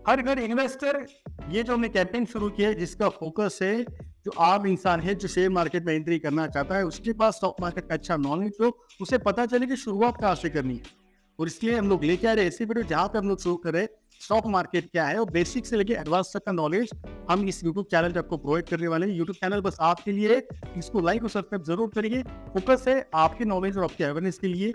हर घर इन्वेस्टर, ये जो हमने कैंपेन शुरू किया है जिसका फोकस है जो आम इंसान है जो शेयर मार्केट में एंट्री करना चाहता है, उसके पास स्टॉक मार्केट का अच्छा नॉलेज हो, उसे पता चले कि शुरुआत कहाँ से करनी है। और इसलिए हम लोग लेके आ रहे हैं ऐसी वीडियो जहाँ पे हम लोग शुरू करें स्टॉक मार्केट क्या है और बेसिक से लेके एडवांस तक का नॉलेज हम इस यूट्यूब चैनल पे आपको प्रोवाइड करने वाले हैं। यूट्यूब चैनल बस आपके लिए है, इसको लाइक और सब्सक्राइब जरूर करिए। फोकस है आपके नॉलेज और आपके अवेयरनेस के लिए।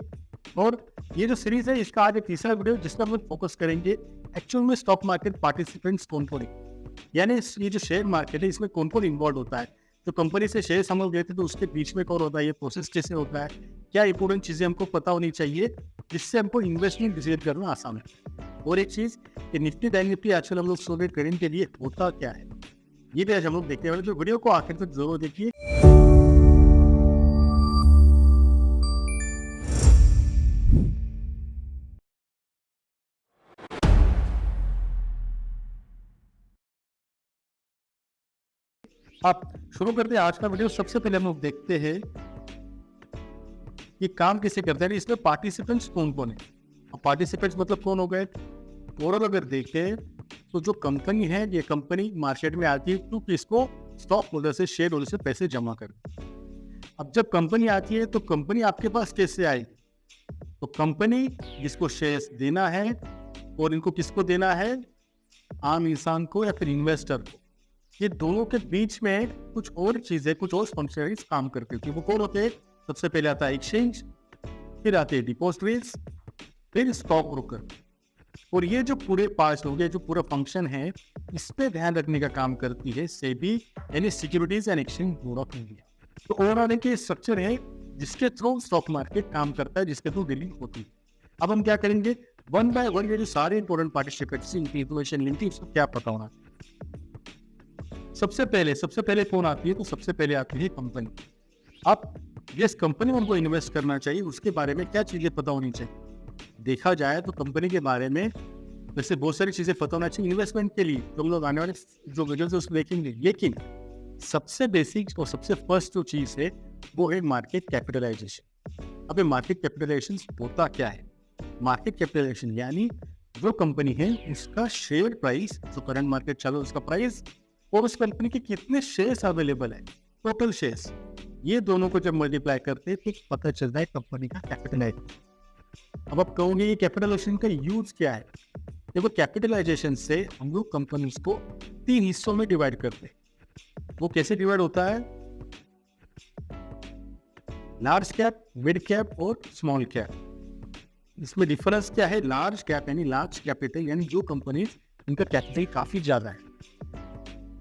और ये जो सीरीज है इसका आज एक तीसरा वीडियो जिसका हम लोग फोकस करेंगे एक्चुअल में स्टॉक मार्केट पार्टिसिपेंट्स कौन कौन है, यानी ये जो शेयर मार्केट है इसमें कौन कौन इन्वॉल्व होता है। तो कंपनी से शेयर हम लोग लेते तो उसके बीच में कौन होता है, ये प्रोसेस कैसे होता है, क्या इंपोर्टेंट चीजें हमको पता होनी चाहिए जिससे हमको इन्वेस्टमेंट डिसाइड करना आसान है। और एक चीज कि निफ्टी बैंक निफ्टी आजकल हम लोग सोने ट्रेडिंग के लिए होता क्या है, ये भी आज हम लोग देखने वाले। तो वीडियो को आखिर तक जरूर देखिए। आप शुरू करते हैं आज का वीडियो। सबसे पहले हम लोग देखते हैं कि काम कैसे करते हैं, इसमें पार्टिसिपेंट्स कौन कौन है। पार्टिसिपेंट्स मतलब कौन हो गए। ओवरऑल अगर देखें तो जो कंपनी है, ये कंपनी मार्केट में आती है तो किसको स्टॉक होल्डर से शेयर होल्डर से पैसे जमा कर। अब जब कंपनी आती है तो कंपनी आपके पास कैसे आएगी, तो कंपनी जिसको शेयर्स देना है और इनको किसको देना है, आम इंसान को या फिर इन्वेस्टर को। ये दोनों के बीच में कुछ और चीजें, कुछ और फंक्शनरीज काम करती है। वो कौन होते हैं, सबसे पहले आता है एक्सचेंज, फिर आते हैं डिपॉजिटरीज, फिर स्टॉक ब्रोकर। और ये जो पूरे 5 लोग हैं, जो पूरा फंक्शन है, इस पे ध्यान रखने का काम करती है सेबी यानी securities and exchange board of India. तो ओवरऑल एक स्ट्रक्चर है जिसके थ्रू स्टॉक मार्केट काम करता है, जिसके थ्रू डीलिंग होती है। अब हम क्या करेंगे, वन बाय वन ये जो सारे इंपॉर्टेंट पार्टिसिपेंट्स इनकी इंफॉर्मेशन लेंगे, इसको क्या पता होना। सबसे पहले कौन आती है, तो सबसे पहले आती है कंपनी। अब जिस कंपनी में हमको इन्वेस्ट करना चाहिए उसके बारे में क्या चीजें पता होनी चाहिए। देखा जाए तो कंपनी के बारे में वैसे बहुत सारी चीजें पता होना चाहिए इन्वेस्टमेंट के लिए, तो हम लोग आने वाले जो वीडियोस है उसमें देखेंगे। लेकिन सबसे बेसिक और सबसे फर्स्ट जो चीज है वो है मार्केट कैपिटलाइजेशन। अब ये मार्केट कैपिटलाइजेशन होता क्या है। मार्केट कैपिटलाइजेशन यानी जो कंपनी है उसका शेयर प्राइस, जो करंट मार्केट चल रहा है उसका प्राइस, और उस कंपनी के कितने शेयर्स अवेलेबल है, टोटल शेयर्स, ये दोनों को जब मल्टीप्लाई करते हैं तो पता चलता है कंपनी का कैपिटलाइजेशन। अब आप कहोगे ये कैपिटलाइजेशन का यूज क्या है। देखो, कैपिटलाइजेशन से हम लोग कंपनीज को 3 हिस्सों में डिवाइड करते हैं। वो कैसे डिवाइड होता है, लार्ज कैप, मिड कैप और स्मॉल कैप। इसमें डिफरेंस क्या है, लार्ज कैप यानी लार्ज कैपिटल यानी जो कंपनीज इनका कैपिटल काफी ज्यादा है,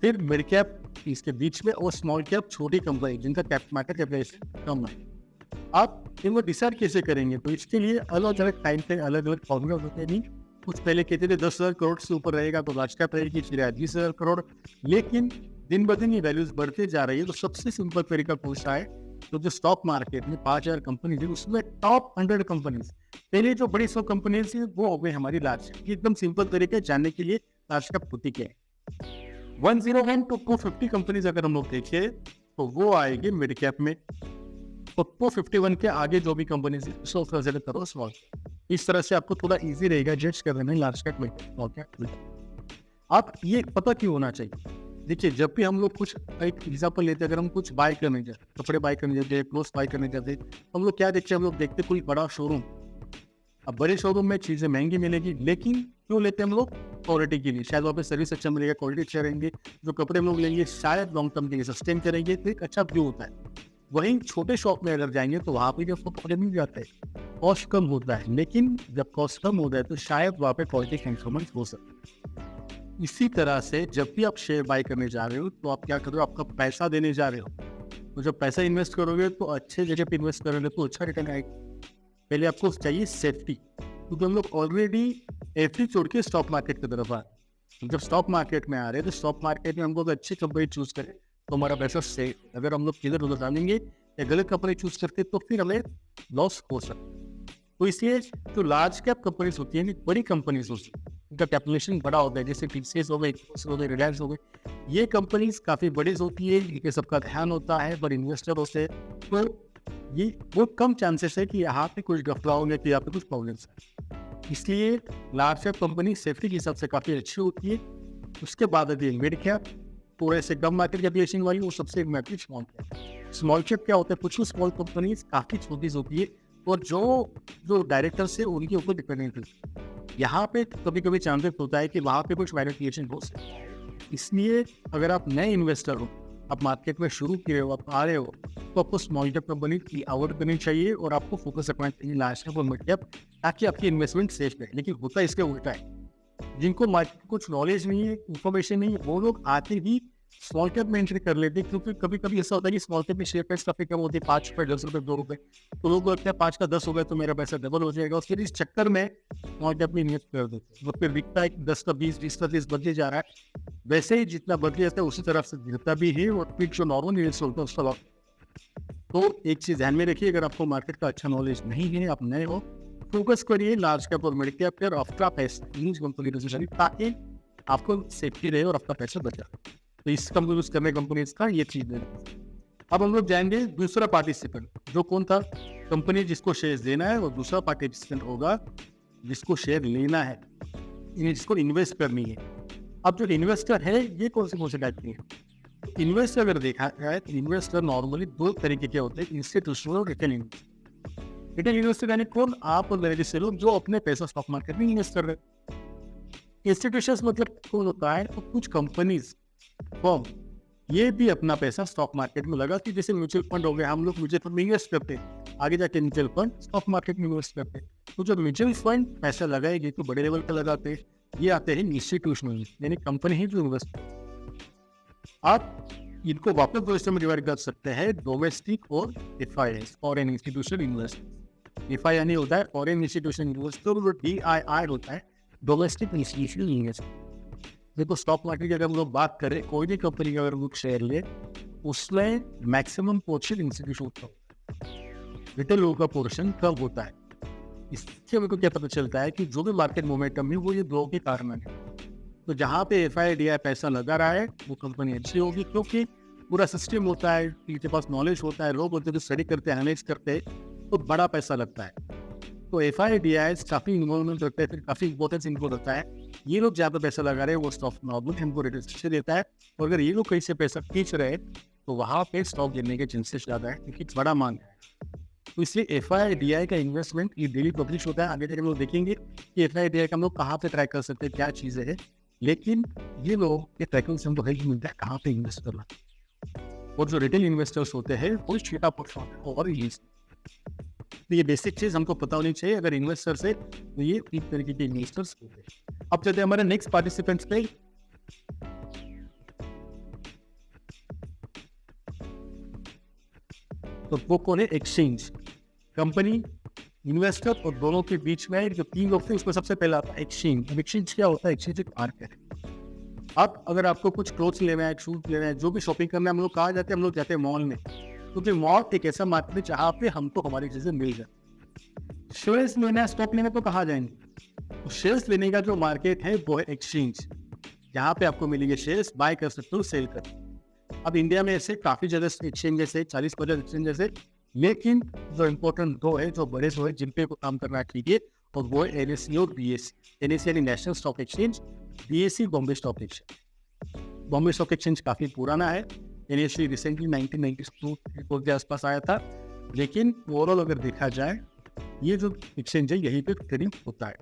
फिर मिड कैप इसके बीच में, और स्मॉल कैप छोटी कंपनी जिनका मार्केट कैपिटलाइजेशन कम है। आप इनको डिसाइड कैसे करेंगे, तो इसके लिए अलग अलग टाइम पे अलग अलग फॉर्मूला होते हैं। नहीं, कुछ पहले कहते थे 10,000 करोड़ से ऊपर रहेगा तो लार्ज कैप रहेगी, फिर 20,000 करोड़, लेकिन दिन ब दिन ये वैल्यूज बढ़ते जा रही है। तो सबसे सिंपल तरीका पूछा है, तो जो स्टॉक मार्केट में 5,000 कंपनी है उसमें टॉप 100 कंपनीज, पहले जो बड़ी 100 कंपनीज है वो हो गई हमारी लार्ज कैप। एकदम सिंपल तरीका जानने के लिए लार्ज कैप होती क्या है। 101 to 250 कंपनीज अगर हम लोग देखें तो वो आएगी मिड कैप में, तो 251 के आगे जो भी कंपनीज है 100 से करो स्मॉल। इस तरह से आपको थोड़ा इजी रहेगा जज करने में लार्ज कैप में स्मॉल कैप। आप ये पता क्यों होना चाहिए, देखिए जब भी हम लोग कुछ, एक एग्जाम्पल लेते हैं, अगर हम कुछ बाय करने जाते, कपड़े बाय करने जाते हैं, क्लोथ्स बाय करने जाते, हम लोग क्या देखते हैं, हम लोग देखते कोई बड़ा शोरूम। अब बड़े शोरूम में चीजें महंगी मिलेगी, लेकिन क्यों लेते हैं हम लोग, क्वालिटी के लिए। शायद वहाँ पे सर्विस अच्छा मिलेगा, क्वालिटी अच्छा रहेंगे, जो कपड़े हम लोग लेंगे शायद लॉन्ग टर्म के लिए सस्टेन करेंगे, तो एक अच्छा व्यू होता है। वहीं छोटे शॉप में अगर जाएंगे तो वहाँ पे आपको कपड़े मिल जाते हैं, कॉस्ट कम होता है, लेकिन जब कॉस्ट कम होता है तो शायद वहाँ पे क्वालिटी कंप्रोमाइज हो सकता है। इसी तरह से जब भी आप शेयर बाय करने जा रहे हो तो आप क्या कर रहे हो, आपका पैसा देने जा रहे हो, तो जब पैसा इन्वेस्ट करोगे तो अच्छे जगह पे इन्वेस्ट करोगे तो अच्छा रिटर्न आएगा। पहले आपको चाहिए सेफ्टी, क्योंकि हम लोग ऑलरेडी एफडी छोड़ के स्टॉक मार्केट की तरफ आ रहे हैं। जब स्टॉक मार्केट में आ रहे हैं तो स्टॉक मार्केट में हमको अच्छी कंपनी चूज करें तो हमारा पैसा सेफ। अगर हम लोग किधर उधर डालेंगे या गलत कंपनी चूज करते तो फिर हमें लॉस हो सकता है। तो इसलिए जो लार्ज कैप कंपनीज होती है, बड़ी कंपनीज होती है, इनका कैपिटलाइजेशन बड़ा होता है, जैसे टीसीएस हो गए, रिलायंस हो गए, ये कंपनीज काफी बड़ी होती है, इनके सबका ध्यान होता है, पर इन्वेस्टर होते हैं, तो ये बहुत कम चांसेस है कि यहाँ पे कुछ घपला होंगे कि यहाँ पे कुछ प्रॉब्लम्स है। इसलिए लार्ज कैप कंपनी सेफ्टी के हिसाब से काफ़ी अच्छी होती है। उसके बाद आती है मिड कैप, थोड़े से कम मार्केट कैपिटलाइजेशन वाली, वो सबसे महत्वपूर्ण स्मॉल कैप। स्मॉल कैप क्या होता है, कुछ स्मॉल कंपनीज काफ़ी छोटी होती है और जो डायरेक्टर्स है उनके ऊपर डिपेंडेंट है। यहाँ पे कभी कभी चांसेस होता है कि वहाँ पे कुछ वैल्यूएशन हो सकता है। इसलिए अगर आप नए इन्वेस्टर हो, आप मार्केट में शुरू किए हो, आप आ रहे हो, तो आपको स्मॉल कैप कंपनी की अवॉइड करनी चाहिए और आपको फोकस रखना चाहिए लार्ज कैप और मिड कैप, ताकि आपकी इन्वेस्टमेंट सेफ रहे। लेकिन होता इसके उल्टा है, जिनको मार्केट कुछ नॉलेज नहीं है, इंफॉर्मेशन नहीं है, वो लोग आते ही स्मॉल कैप में एंट्री कर लेते हैं। क्योंकि कभी कभी ऐसा होता है कि स्मॉल कैप में शेयर प्राइस काफी कम होती है, 5 रुपए, 10 रुपए, 2 रुपए, तो लोग लगता है 5 का 10 हो गया तो मेरा पैसा डबल हो जाएगा, और फिर इस चक्कर में स्मॉल कैप में इन्वेस्ट कर देते हैं। वो फिर दिखता है कि 10 का 20, 20 का 30 बदले जा रहा है। वैसे ही जितना बदले जाता है उसी तरफ से गिरता भी है, और फिर जो नॉर्मल इन्वेस्ट होता है उसका लॉस। तो एक चीज ध्यान में रखिए, अगर आपको मार्केट का अच्छा नॉलेज नहीं है, आप नए हो, फोकस करिए लार्ज कैप और मिड कैप पर, आपका पैसा कंपनी, ताकि आपको सेफ्टी रहे और आपका पैसा बचा। तो इस कंपनी यूज करने कंपनीज का ये चीज है। अब हम लोग जाएंगे दूसरा पार्टिसिपेंट, जो कौन था, कंपनी जिसको शेयर देना है, और दूसरा पार्टिसिपेंट होगा जिसको शेयर लेना है, जिसको इन्वेस्ट करनी है। अब जो इन्वेस्टर है ये कौन से टाइप के हैं? इन्वेस्टर अगर देखा जाए तो इन्वेस्टर नॉर्मली 2 तरीके के होते हैं, इंस्टीट्यूशनल और रिटेल इन्वेस्टर। रिटेल इन्वेस्टर यानी कौन, आप और मेरे जैसे लोग जो अपने पैसा स्टॉक मार्केट में इन्वेस्ट कर रहे हैं। इंस्टीट्यूशंस मतलब कौन होता है, तो कुछ कंपनीज, फर्म, ये भी अपना पैसा स्टॉक मार्केट में लगाती है। जैसे म्यूचुअल फंड हो गए, हम लोग म्यूचुअल फंड में इन्वेस्ट करते हैं, आगे जाके म्यूचुअल फंड स्टॉक मार्केट में इन्वेस्ट करते हैं। तो जब म्यूचुअल फंड पैसा लगाएगी तो बड़े लेवल पर लगाते हैं, ये आते हैं इंस्टीट्यूशनल, यानी कंपनी ही जो इन्वेस्ट। आप इनको वापस दो हिस्सों में डिवाइड कर सकते हैं, डोमेस्टिक और FII, foreign institutional investor. FI यानी होता है फॉरेन इंस्टीट्यूशनल इन्वेस्टर, और डीआईआई होता है डोमेस्टिक इंस्टीट्यूशनल इन्वेस्टर। देखो स्टॉक मार्केट की अगर हम लोग बात करें, कोई भी कंपनी का अगर लोग शेयर ले, उसमें मैक्सिमम पोर्शन इंस्टीट्यूशन का होता है, रिटेल लोगों का पोर्शन कम होता है। इससे हमको क्या पता चलता है कि जो भी मार्केट मोमेंटम है वो ये दो के कारण है। तो जहाँ पे एफआईआई पैसा लगा रहा है वो कंपनी अच्छी होगी, क्योंकि पूरा सिस्टम होता है, इनके पास नॉलेज होता है, लोग होते हैं जो स्टडी करते हैं, एनालाइज करते हैं, तो बड़ा पैसा लगता है। तो एफआईआई काफी इन्वॉल्वमेंट रखते हैं, फिर काफी इंपॉर्टेंस इनको रहता है। ये लोग जहाँ पे पैसा लगा रहे हैं वो स्टॉक नॉर्मल हमको रिटर्न से देता है, और अगर ये लोग कहीं से पैसा खींच रहे हैं तो वहाँ पे स्टॉक गिरने के चांसेस ज्यादा है, क्योंकि बड़ा मांग है। तो इसलिए एफआईआई का इन्वेस्टमेंट ये डेली पब्लिश होता है। आगे जाकर हम लोग देखेंगे कि एफआईआई का हम लोग कहाँ पे ट्राई कर सकते हैं, क्या चीजें है, लेकिन ये लोग ये ट्रैकिंग से हमको हेल्प मिलता है कहाँ पे इन्वेस्ट करना। और जो रिटेल इन्वेस्टर्स होते हैं वो छोटा पोर्टफोलियो और ये, तो ये बेसिक चीज हमको पता होनी चाहिए अगर इन्वेस्टर से, तो ये तीन तरीके के इन्वेस्टर्स होते हैं। अब चलते हैं हमारे नेक्स्ट पार्टिसिपेंट्स पे। तो वो कौन है, एक्सचेंज, कंपनी, इन्वेस्टर और दोनों के बीच में जो तीन लोग थे उसमें सबसे पहला आता है एक्सचेंज। अब एक्सचेंज क्या होता है, एक्सचेंज एक मार्केट है। अब अगर आपको कुछ क्लोथ्स लेना है, शूज लेना है, जो भी शॉपिंग करना है, हम लोग कहाँ जाते हैं, हम लोग जाते हैं मॉल में, क्योंकि मॉल एक ऐसा मार्केट है जहाँ पे हमको हमारी चीजें मिल जाए। शेयर्स लेना है, स्टॉक लेना, तो कहाँ जाएंगे, तो शेयर्स लेने का जो मार्केट है वो है एक्सचेंज, जहाँ पे आपको मिलेंगे शेयर्स, बाय कर सकते हो, सेल कर। अब इंडिया में ऐसे काफी ज्यादा एक्सचेंजेस है, 40-50 एक्सचेंजेस है, लेकिन जो इम्पोर्टेंट दो है, जो बड़े दो है जिन पे काम करना चाहिए, और वो है एनएसई और बीएसई। एनएसई यानी national stock exchange, BSE Bombay stock exchange. Bombay stock exchange काफी पुराना है, एनएसई रिसेंटली 1992 के आसपास आया था, लेकिन ओवरऑल अगर देखा जाए ये जो एक्सचेंज है यहीं पे ट्रेडिंग होता है।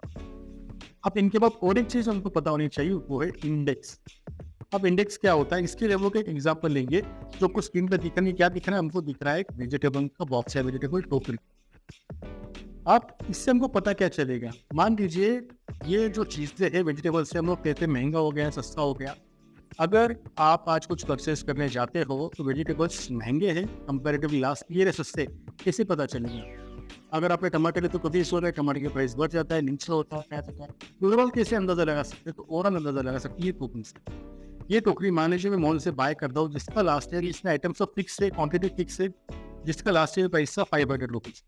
अब इनके बाद और एक चीज हमको पता होनी चाहिए, वो है इंडेक्स। अब इंडेक्स क्या होता है, इसके लिए हम लोग एक एग्जांपल लेंगे। जो कुछ स्क्रीन पर दिख नहीं, क्या दिख रहा है, हमको दिख रहा है एक वेजिटेबल का बॉक्स है, वेजिटेबल टोकरी। अब इससे हमको पता क्या चलेगा, मान लीजिए ये जो चीजें है वेजिटेबल से हम लोग कहते हैं महंगा हो गया, सस्ता हो गया। अगर आप आज कुछ परचेस करने जाते हो तो वेजिटेबल्स महंगे हैं कंपेरेटिवली लास्ट ईयर सस्ते, कैसे पता चलेगा? अगर आपने टमाटर तो कभी इस होता है, टमाटर का प्राइस बढ़ जाता है, नीचे होता है, क्या होता है, ओवरऑल कैसे अंदाजा लगा सकते हैं? तो ओवरऑल अंदाजा लगा सकते हैं ये टोकरी से। ये टोकरी मान लीजिए मैं मॉल से बाय करता हूँ, जिसका लास्ट ईयर इसमें आइटम्स ऑफ फिक्स है, क्वांटिटी फिक्स है, जिसका लास्ट ईयर प्राइस था 500 रुपीज।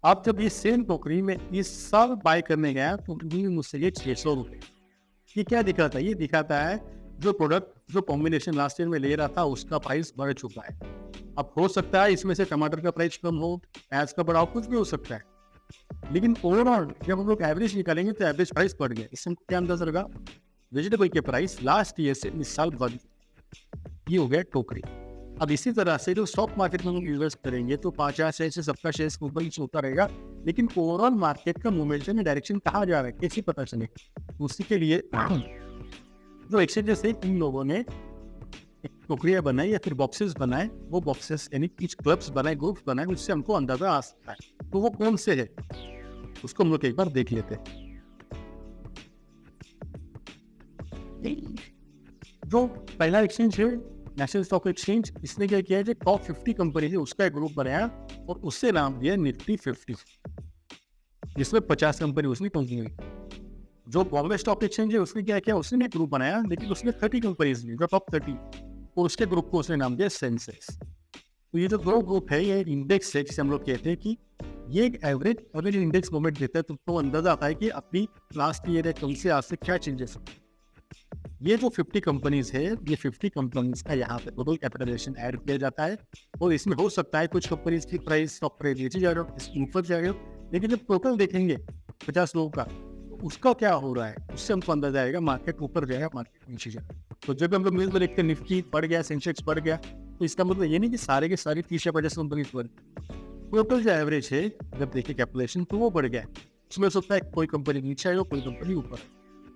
आप जब ये सेम टोकरी में ये सब बाय करने गया तो मुझसे ये 600 रुपये। ये क्या दिखाता है, ये दिखाता है जो प्रोडक्ट, जो कॉम्बिनेशन लास्ट ईयर में ले रहा था उसका प्राइस बढ़ चुका है। अब हो सकता है इसमें से टमाटर का प्राइस कम हो, प्याज का बढ़ाव, कुछ भी हो सकता है। लेकिन ओवरऑल जब हम लोग एवरेज निकालेंगे तो एवरेज प्राइस बढ़ गया। इससे हमको क्या अंदाजा लगा, वेजिटेबल के प्राइस लास्ट ईयर से इस साल बढ़ गए। ये हो गया टोकरी। अब इसी तरह से जो स्टॉक मार्केट में हम इन्वेस्ट करेंगे तो 50 शेयर से सबका शेयर ऊपर नीचे होता रहेगा, लेकिन ओवरऑल मार्केट का मोमेंटम में डायरेक्शन कहाँ जा रहा है कैसे पता चलेगा? उसके लिए जो एक्सचेंजेस है इन लोगों ने टोकरियां बनाई या फिर बॉक्सेस बनाए, वो बॉक्सेस यानी कुछ क्लब्स बनाए, ग्रुप्स बनाए, उससे हमको अंदाजा आ सकता है। तो वो कौन से है उसको हम लोग एक बार देख लेते हैं। जो पहला एक्सचेंज है नेशनल स्टॉक एक्सचेंज, इसने क्या किया है, जो टॉप 50 कंपनी है उसका एक ग्रुप बनाया और उससे नाम दिया निफ्टी 50, जिसमें 50 कंपनी उसने कंपनी हुई। जो बॉम्बे स्टॉक एक्सचेंज है उसने क्या किया, उसने एक ग्रुप बनाया लेकिन उसमें 30 कंपनीज ली, जो टॉप 30, और उसके ग्रुप को उसने नाम दिया सेंसेक्स। तो ये जो दो ग्रुप है ये इंडेक्स है, जिसे हम लोग कहते हैं कि ये एक एवरेज इंडेक्स मूवमेंट देता है, तो अंदाजा आता है कि अपनी लास्ट ईयर कम से आज से क्या चेंजेस। ये जो 50 कंपनीज है, ये 50 कंपनीज का यहाँ पे टोटल कैपिटलाइजेशन ऐड किया जाता है, और इसमें हो सकता है कुछ कंपनीज की प्राइस स्टॉक प्राइस नीचे जा रहा हो, ऊपर जा रहे हो, लेकिन जब टोटल देखेंगे 50 लोगों का, तो उसका क्या हो रहा है उससे हमको अंदाजा आएगा मार्केट ऊपर जाएगा मार्केट नीचे जाएगा। तो जब हम लोग न्यूज़ में देखते हैं निफ्टी बढ़ गया, सेंसेक्स बढ़ गया, तो इसका मतलब ये नहीं कि सारे के सारे 30 या 50 कंपनीज बढ़, टोटल जो एवरेज है जब देखिए कैपिटलाइजेशन तो वो बढ़ गया। उसमें हो सकता है कोई कंपनी नीचे आएगा, कोई कंपनी ऊपर।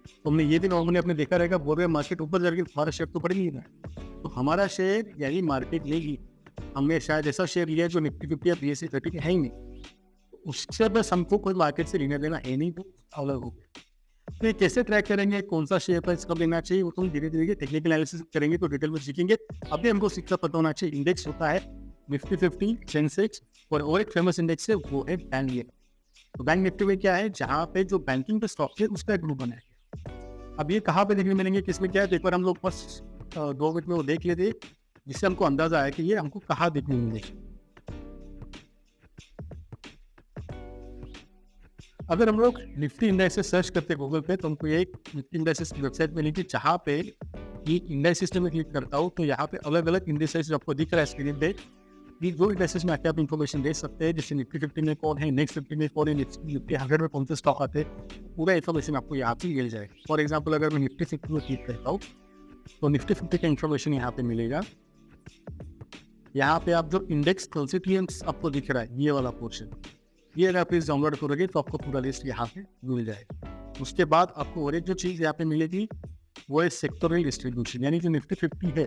तो हमने ये भी नॉर्मली अपने देखा रहेगा, बोल रहे मार्केट ऊपर जा रही है, हमारा शेयर तो बढ़ ही नहीं रहा है, तो हमारा शेयर यानी मार्केट लेगी। हमने शायद ऐसा शेयर लिया जो निफ्टी 50 या BSE 30 है ही नहीं, तो उससे बस हमको कोई मार्केट से लेना देना है नहीं, तो अलग हो गया। तो ये कैसे ट्रैक करेंगे, कौन सा शेयर प्राइस कब लेना चाहिए, वो तो हम धीरे धीरे टेक्निकल एनालिसिस करेंगे तो डिटेल में सीखेंगे। अभी हमको शिक्षा पता होना चाहिए, इंडेक्स होता है निफ्टी 50, सेंसेक्स, और एक फेमस इंडेक्स है वो है बैंक निफ्टी। तो बैंक निफ्टी में क्या है, जहाँ पे जो बैंकिंग पे स्टॉक है उसका एक ग्रुप बना है। अब ये कहाँ पे देखने मिलेंगे, किसमें क्या है, तो एक बार हम लोग बस 2 मिनट में वो देख लेते, जिससे हमको अंदाजा आया कि ये हमको कहाँ देखने मिलेंगे। अगर हम लोग निफ्टी इंडेक्सेस सर्च करते हैं गूगल पे, तो हमको ये निफ्टी इंडेक्सेस की वेबसाइट मिलेगी, जहाँ पे ये इंडेक्सेस में क्लिक करता हूँ तो यहाँ पे अलग अलग इंडेक्सेस आपको दिख रहा है स्क्रीन पे, कि जो इंडेक्सेस में आके आप इन्फॉर्मेशन दे सकते हैं, जैसे निफ्टी 50 में कौन है, नेक्स्ट 50 में कौन है, निफ्टी 100 में कौन से स्टॉक आते हैं, पूरा इन्फॉर्मेशन आपको यहाँ पे मिल जाएगा। फॉर एग्जाम्पल अगर मैं निफ्टी 50 में क्लिक करता हूँ तो निफ्टी 50 का इन्फॉर्मेशन यहाँ पे मिलेगा। यहाँ पे आप जो इंडेक्स कॉन्स्टिट्यूएंट्स आपको दिख रहा है, ये वाला पोर्शन, ये अगर आप इस डाउनलोड करोगे तो आपको पूरा लिस्ट यहाँ पे मिल जाएगा। उसके बाद आपको और एक जो चीज़ यहाँ पे मिलेगी वो है सेक्टोरल डिस्ट्रीब्यूशन, यानी जो निफ्टी 50 है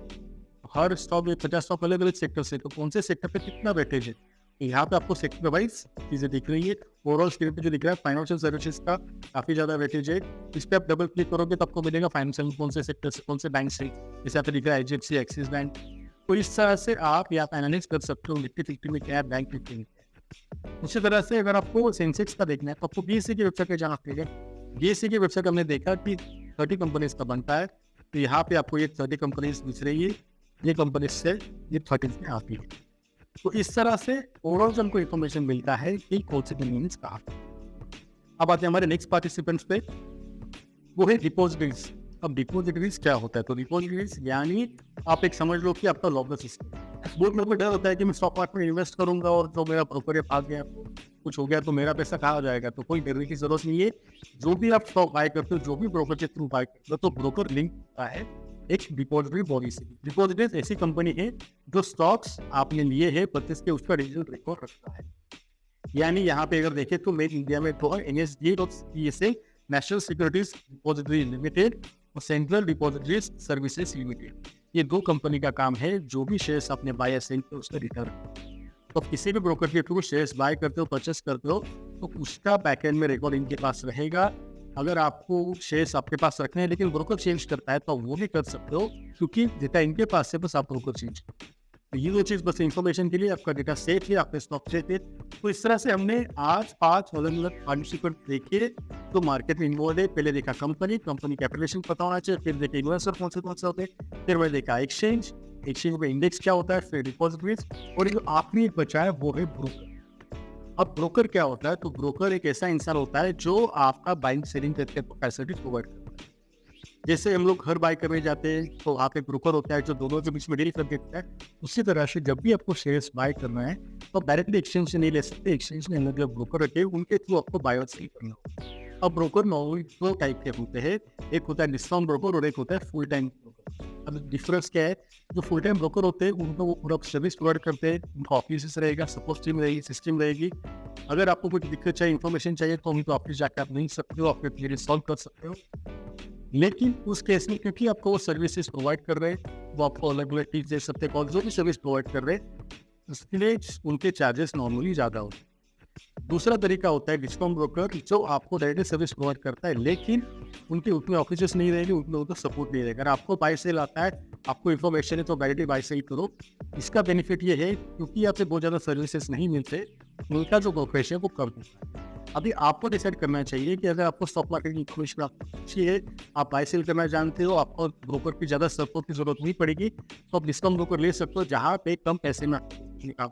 हर स्टॉक में 50 स्टॉक अलग अलग सेक्टर से, तो कौन से सेक्टर पे कितना वेटेज है, यहाँ पे आपको सेक्टर वाइज चीजें दिख रही है। ओवरऑल स्क्रीन पे जो दिख रहा है फाइनेंशियल सर्विसेज का काफी ज्यादा वेटेज है, इस पे आप डबल क्लिक करोगे तो आपको मिलेगा फाइनेंशियल कौन से सेक्टर से, कौन से बैंक से, जैसे आपको दिख रहा है HDFC, एक्सिस बैंक। तो इस तरह से आप यहाँ एनालिसिस कर सकते हो निफ्टी 50 में क्या है, बैंक निफ्टी में क्या है। उसी तरह से अगर आपको सेंसेक्स का देखना है तो आपको BSE की वेबसाइट पे जाना पड़ेगा। BSE की वेबसाइट हमने देखा कि 30 कंपनीज का बनता है, तो यहाँ पे आपको ये 30 कंपनीज दिख रही है, ये कंपनी से ये 30 में आती है। तो इस तरह से ओवरऑल हमको इन्फॉर्मेशन मिलता है कि कौन सी कंपनीज कहाँ। अब आते हैं हमारे नेक्स्ट पार्टिसिपेंट्स पे, वो है डिपॉजिटरीज। अब डिपॉजिटरीज क्या होता है, तो डिपॉजिटरीज यानी आप एक समझ लो कि आपका लॉकर सिस्टम। बहुत लोगों को डर होता है कि मैं स्टॉक मार्केट में इन्वेस्ट करूंगा और जो मेरा ब्रोकर भाग गया, कुछ हो गया तो मेरा पैसा कहाँ जाएगा। तो कोई डरने की जरूरत नहीं है, जो भी आप स्टॉक बाय करते हो, जो भी ब्रोकर के थ्रू बाय करते हो, तो ब्रोकर लिंक होता है एक डिपॉजिटरी बॉडी से। डिपॉजिटरी ऐसी कंपनी है जो स्टॉक्स आपने लिए हैं परचेस के उसका डिजिटल रिकॉर्ड रखता है। यानी यहाँ पे अगर देखें तो मेड इंडिया में तो है NSDL और CSA, national securities depository limited, और सेंट्रल डिपॉजिटरीज सर्विसेज लिमिटेड। ये 2 कंपनी का काम है जो भी शेयर्स आपने बाय या सेल किया उसका रिटर्न। तो किसी भी ब्रोकर के थ्रू शेयर्स बाय करते हो, परचेस करते हो, तो उसका बैकएंड में रिकॉर्ड इनके पास रहेगा। अगर आपको शेयर्स आपके पास रखने हैं लेकिन ब्रोकर चेंज करता है तो वो भी कर सकते हो, क्योंकि डेटा इनके पास है, बस आप ब्रोकर चेंज। तो ये 2 चीज़ बस इंफॉर्मेशन के लिए, आपका डेटा सेफ है, आपके स्टॉक सेफ है। तो इस तरह से हमने आज 5 अलग अलग पार्टिसिपेंट देखे तो मार्केट में इन्वॉल्व है। पहले देखा कंपनी कैपिटलाइजेशन पता होना चाहिए, फिर देखे इन्वेस्टर कौन से होते हैं, फिर मैं देखा एक्सचेंज में इंडेक्स क्या होता है, फिर डिपॉजिटरीज, और जो आखिरी बचा है वो है ब्रोकर। अब ब्रोकर क्या होता है, तो ब्रोकर एक ऐसा इंसान होता है जो आपका बाइंग सेलिंग करके कैपेसिटी प्रोवाइड करता है। जैसे हम लोग घर बाय करने जाते हैं तो वहाँ पे ब्रोकर होता है जो दोनों के बीच में डील कर देता है, उसी तरह से जब भी आपको शेयर्स बाय करना है तो डायरेक्टली एक्सचेंज से नहीं ले सकते। एक्सचेंज में अलग अलग ब्रोकर रखे हैं, उनके थ्रू आपको बाय और सेल करना होगा। अब ब्रोकर नॉर्मली दो टाइप के होते हैं, एक होता है डिस्काउंट ब्रोकर और एक होता है फुल टाइम ब्रोकर। अब डिफरेंस क्या है, जो फुल टाइम ब्रोकर होते हैं उनको वो पूरा सर्विस प्रोवाइड करते हैं, उनका ऑफिस रहेगा, सपोर्ट टीम रहेगी, सिस्टम रहेगी। अगर आपको कुछ दिक्कत चाहिए, इन्फॉर्मेशन चाहिए तो उनको ऑफिस जाकर आप नहीं सकते हो, आप अपने सॉल्व कर सकते हो। लेकिन उस केस में क्योंकि आपको वो सर्विसेज प्रोवाइड कर रहे हैं, वो आपको अलग अलग चीज दे सकते हैं, जो भी सर्विस प्रोवाइड कर रहे हैं उसके लिए उनके चार्जेस नॉर्मली ज़्यादा होते हैं। दूसरा तरीका होता है डिस्काउंट ब्रोकर, जो आपको डायरेक्ट सर्विस प्रोवाइड करता है लेकिन उनके उतने ऑफिसेस नहीं रहेंगे, उतने उनको सपोर्ट नहीं रहेगा। अगर आपको बाय सेल आता है, आपको इन्फॉर्मेशन है तो डायरेक्टली बाय सेल करो। इसका बेनिफिट ये है क्योंकि आपसे बहुत ज़्यादा सर्विसेज नहीं मिलते, उनका जो ब्रोकरेज है वो कम होता है। अभी आपको डिसाइड करना चाहिए कि अगर आपको स्टॉक मार्केट की इन्फॉर्मेशन अच्छी है, आप बाय सेल करना जानते हो, आपको ब्रोकर की ज़्यादा सपोर्ट की जरूरत नहीं पड़ेगी, तो आप डिस्काउंट ब्रोकर ले सकते हो जहाँ पे कम पैसे में निकाल।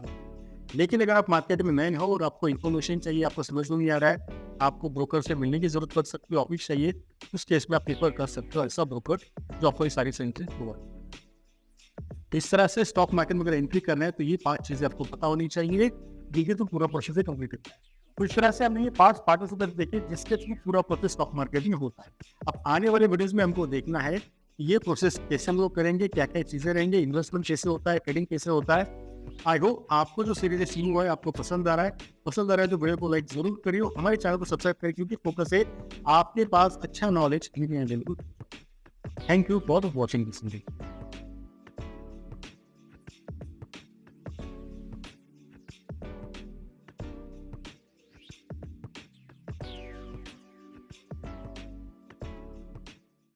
लेकिन अगर आप मार्केट में नए हो और आपको इन्फॉर्मेशन चाहिए, आपको समझ में नहीं आ रहा है, आपको ब्रोकर से मिलने की जरूरत पड़ सकती है, ऑफिस चाहिए, उस केस में आप प्रेफर कर सकते हो ऐसा ब्रोकर जो आपको ये सारी सर्विसेज प्रोवाइड। इस तरह से स्टॉक मार्केट में अगर एंट्री करना है तो ये 5 चीजें आपको पता होनी चाहिए, देखिए तो पूरा प्रोसेस है कंप्लीट होता है। तो इस तरह से हमने ये 5 पार्ट्स देखिए जिसके थ्रू पूरा प्रोसेस स्टॉक मार्केट में होता है। अब आने वाले वीडियोज में हमको देखना है ये प्रोसेस कैसे हम लोग करेंगे, क्या क्या चीजें रहेंगे, इन्वेस्टमेंट कैसे होता है, ट्रेडिंग कैसे होता है। आई होप आपको जो सीरीज सीन हुआ है आपको पसंद आ रहा है तो वीडियो को लाइक जरूर करिए, हमारे चैनल को सब्सक्राइब करिए क्योंकि फोकस है आपके पास अच्छा knowledge. Thank you for watching this video.